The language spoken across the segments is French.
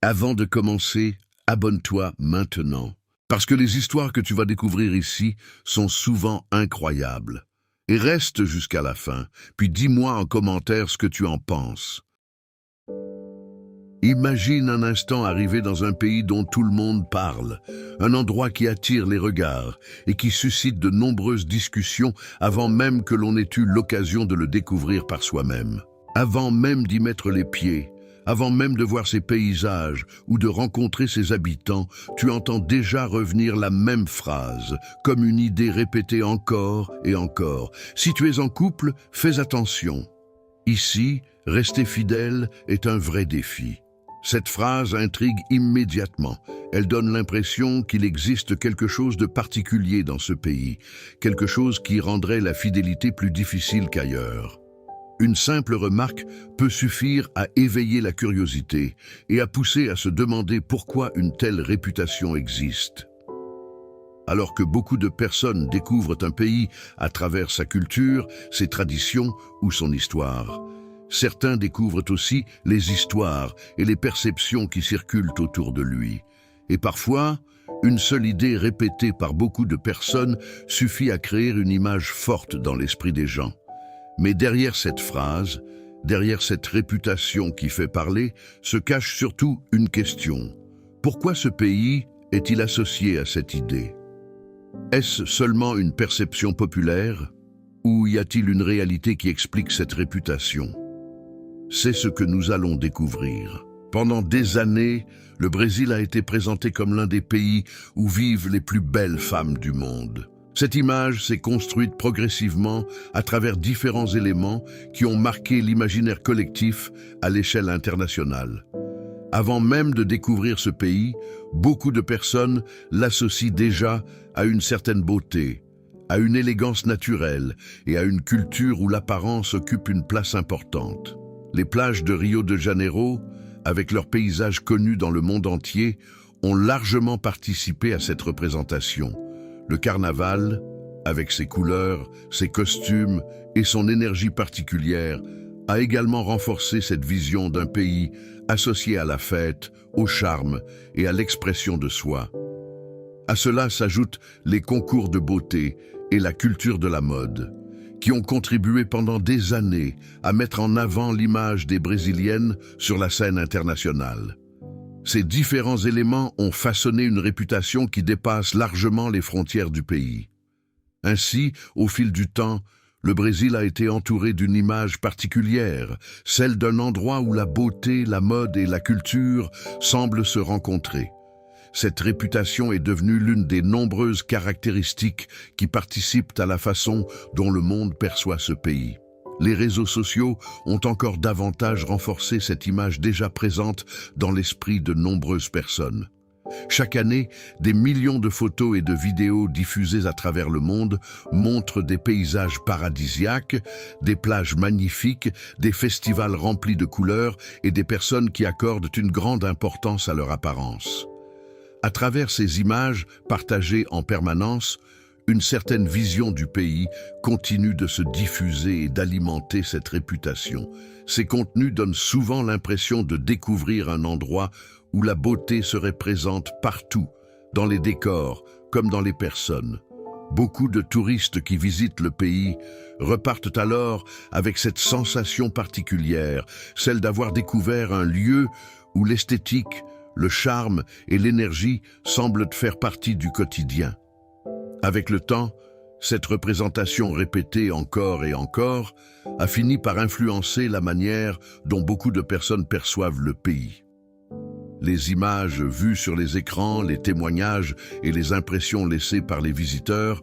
Avant de commencer, abonne-toi maintenant, parce que les histoires que tu vas découvrir ici sont souvent incroyables. Et reste jusqu'à la fin, puis dis-moi en commentaire ce que tu en penses. Imagine un instant arriver dans un pays dont tout le monde parle, un endroit qui attire les regards et qui suscite de nombreuses discussions avant même que l'on ait eu l'occasion de le découvrir par soi-même. Avant même d'y mettre les pieds, avant même de voir ses paysages ou de rencontrer ses habitants, tu entends déjà revenir la même phrase, comme une idée répétée encore et encore. Si tu es en couple, fais attention. Ici, rester fidèle est un vrai défi. Cette phrase intrigue immédiatement. Elle donne l'impression qu'il existe quelque chose de particulier dans ce pays, quelque chose qui rendrait la fidélité plus difficile qu'ailleurs. Une simple remarque peut suffire à éveiller la curiosité et à pousser à se demander pourquoi une telle réputation existe. Alors que beaucoup de personnes découvrent un pays à travers sa culture, ses traditions ou son histoire, certains découvrent aussi les histoires et les perceptions qui circulent autour de lui. Et parfois, une seule idée répétée par beaucoup de personnes suffit à créer une image forte dans l'esprit des gens. Mais derrière cette phrase, derrière cette réputation qui fait parler, se cache surtout une question. Pourquoi ce pays est-il associé à cette idée? Est-ce seulement une perception populaire? Ou y a-t-il une réalité qui explique cette réputation? C'est ce que nous allons découvrir. Pendant des années, le Brésil a été présenté comme l'un des pays où vivent les plus belles femmes du monde. Cette image s'est construite progressivement à travers différents éléments qui ont marqué l'imaginaire collectif à l'échelle internationale. Avant même de découvrir ce pays, beaucoup de personnes l'associent déjà à une certaine beauté, à une élégance naturelle et à une culture où l'apparence occupe une place importante. Les plages de Rio de Janeiro, avec leurs paysages connus dans le monde entier, ont largement participé à cette représentation. Le carnaval, avec ses couleurs, ses costumes et son énergie particulière, a également renforcé cette vision d'un pays associé à la fête, au charme et à l'expression de soi. À cela s'ajoutent les concours de beauté et la culture de la mode, qui ont contribué pendant des années à mettre en avant l'image des Brésiliennes sur la scène internationale. Ces différents éléments ont façonné une réputation qui dépasse largement les frontières du pays. Ainsi, au fil du temps, le Brésil a été entouré d'une image particulière, celle d'un endroit où la beauté, la mode et la culture semblent se rencontrer. Cette réputation est devenue l'une des nombreuses caractéristiques qui participent à la façon dont le monde perçoit ce pays. Les réseaux sociaux ont encore davantage renforcé cette image déjà présente dans l'esprit de nombreuses personnes. Chaque année, des millions de photos et de vidéos diffusées à travers le monde montrent des paysages paradisiaques, des plages magnifiques, des festivals remplis de couleurs et des personnes qui accordent une grande importance à leur apparence. À travers ces images partagées en permanence, une certaine vision du pays continue de se diffuser et d'alimenter cette réputation. Ces contenus donnent souvent l'impression de découvrir un endroit où la beauté serait présente partout, dans les décors comme dans les personnes. Beaucoup de touristes qui visitent le pays repartent alors avec cette sensation particulière, celle d'avoir découvert un lieu où l'esthétique, le charme et l'énergie semblent faire partie du quotidien. Avec le temps, cette représentation répétée encore et encore a fini par influencer la manière dont beaucoup de personnes perçoivent le pays. Les images vues sur les écrans, les témoignages et les impressions laissées par les visiteurs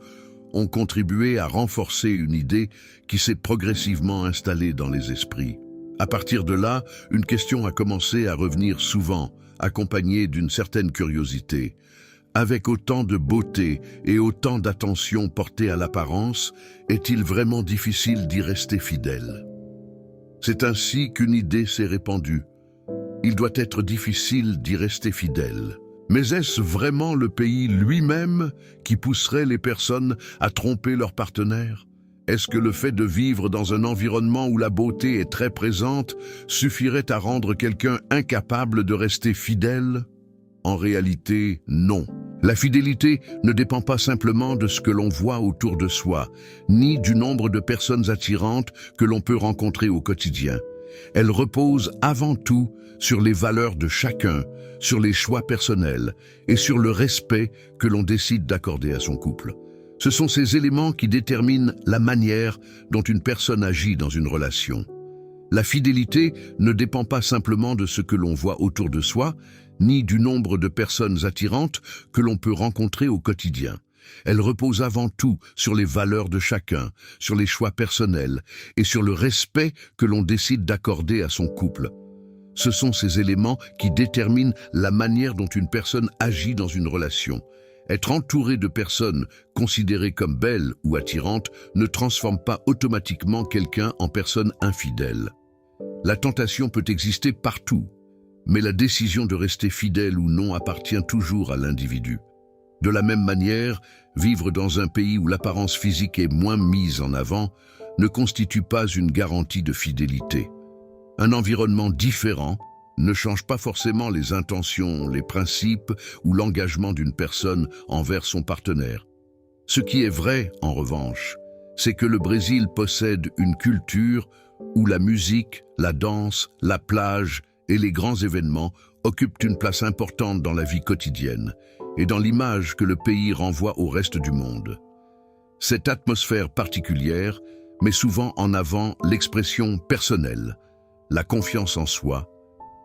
ont contribué à renforcer une idée qui s'est progressivement installée dans les esprits. À partir de là, une question a commencé à revenir souvent, accompagnée d'une certaine curiosité. Avec autant de beauté et autant d'attention portée à l'apparence, est-il vraiment difficile d'y rester fidèle? C'est ainsi qu'une idée s'est répandue. Il doit être difficile d'y rester fidèle. Mais est-ce vraiment le pays lui-même qui pousserait les personnes à tromper leurs partenaires? Est-ce que le fait de vivre dans un environnement où la beauté est très présente suffirait à rendre quelqu'un incapable de rester fidèle? En réalité, non. La fidélité ne dépend pas simplement de ce que l'on voit autour de soi, ni du nombre de personnes attirantes que l'on peut rencontrer au quotidien. Elle repose avant tout sur les valeurs de chacun, sur les choix personnels et sur le respect que l'on décide d'accorder à son couple. Ce sont ces éléments qui déterminent la manière dont une personne agit dans une relation. La fidélité ne dépend pas simplement de ce que l'on voit autour de soi, ni du nombre de personnes attirantes que l'on peut rencontrer au quotidien. Elle repose avant tout sur les valeurs de chacun, sur les choix personnels et sur le respect que l'on décide d'accorder à son couple. Ce sont ces éléments qui déterminent la manière dont une personne agit dans une relation. Être entouré de personnes considérées comme belles ou attirantes ne transforme pas automatiquement quelqu'un en personne infidèle. La tentation peut exister partout, mais la décision de rester fidèle ou non appartient toujours à l'individu. De la même manière, vivre dans un pays où l'apparence physique est moins mise en avant ne constitue pas une garantie de fidélité. Un environnement différent ne change pas forcément les intentions, les principes ou l'engagement d'une personne envers son partenaire. Ce qui est vrai, en revanche, c'est que le Brésil possède une culture où la musique, la danse, la plage et les grands événements occupent une place importante dans la vie quotidienne et dans l'image que le pays renvoie au reste du monde. Cette atmosphère particulière met souvent en avant l'expression personnelle, la confiance en soi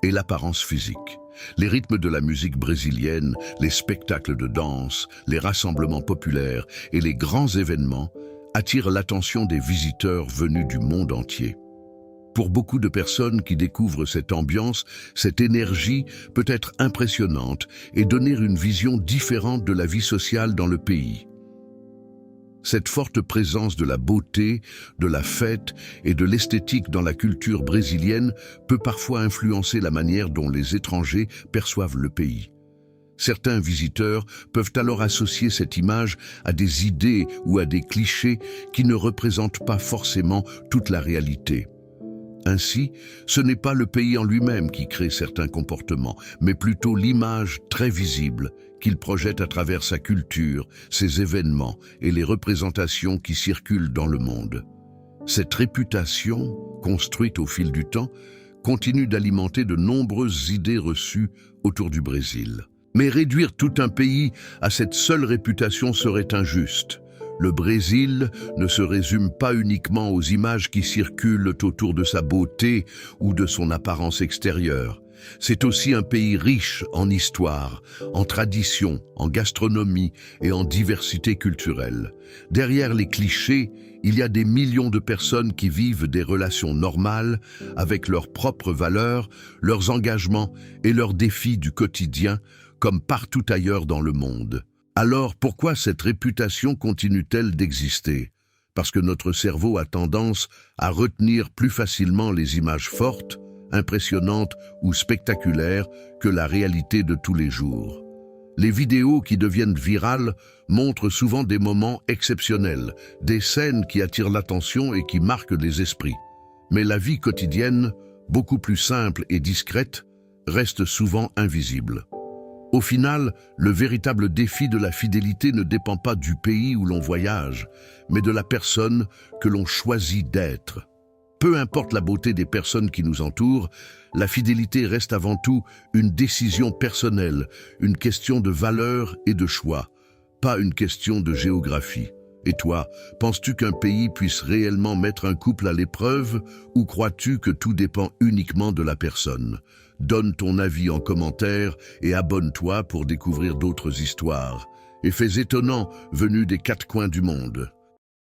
et l'apparence physique. Les rythmes de la musique brésilienne, les spectacles de danse, les rassemblements populaires et les grands événements attirent l'attention des visiteurs venus du monde entier. Pour beaucoup de personnes qui découvrent cette ambiance, cette énergie peut être impressionnante et donner une vision différente de la vie sociale dans le pays. Cette forte présence de la beauté, de la fête et de l'esthétique dans la culture brésilienne peut parfois influencer la manière dont les étrangers perçoivent le pays. Certains visiteurs peuvent alors associer cette image à des idées ou à des clichés qui ne représentent pas forcément toute la réalité. Ainsi, ce n'est pas le pays en lui-même qui crée certains comportements, mais plutôt l'image très visible qu'il projette à travers sa culture, ses événements et les représentations qui circulent dans le monde. Cette réputation, construite au fil du temps, continue d'alimenter de nombreuses idées reçues autour du Brésil. Mais réduire tout un pays à cette seule réputation serait injuste. Le Brésil ne se résume pas uniquement aux images qui circulent autour de sa beauté ou de son apparence extérieure. C'est aussi un pays riche en histoire, en traditions, en gastronomie et en diversité culturelle. Derrière les clichés, il y a des millions de personnes qui vivent des relations normales avec leurs propres valeurs, leurs engagements et leurs défis du quotidien, comme partout ailleurs dans le monde. Alors pourquoi cette réputation continue-t-elle d'exister? Parce que notre cerveau a tendance à retenir plus facilement les images fortes, impressionnantes ou spectaculaires que la réalité de tous les jours. Les vidéos qui deviennent virales montrent souvent des moments exceptionnels, des scènes qui attirent l'attention et qui marquent les esprits. Mais la vie quotidienne, beaucoup plus simple et discrète, reste souvent invisible. Au final, le véritable défi de la fidélité ne dépend pas du pays où l'on voyage, mais de la personne que l'on choisit d'être. Peu importe la beauté des personnes qui nous entourent, la fidélité reste avant tout une décision personnelle, une question de valeur et de choix, pas une question de géographie. Et toi, penses-tu qu'un pays puisse réellement mettre un couple à l'épreuve ou crois-tu que tout dépend uniquement de la personne? Donne ton avis en commentaire et abonne-toi pour découvrir d'autres histoires et faits étonnants venus des quatre coins du monde.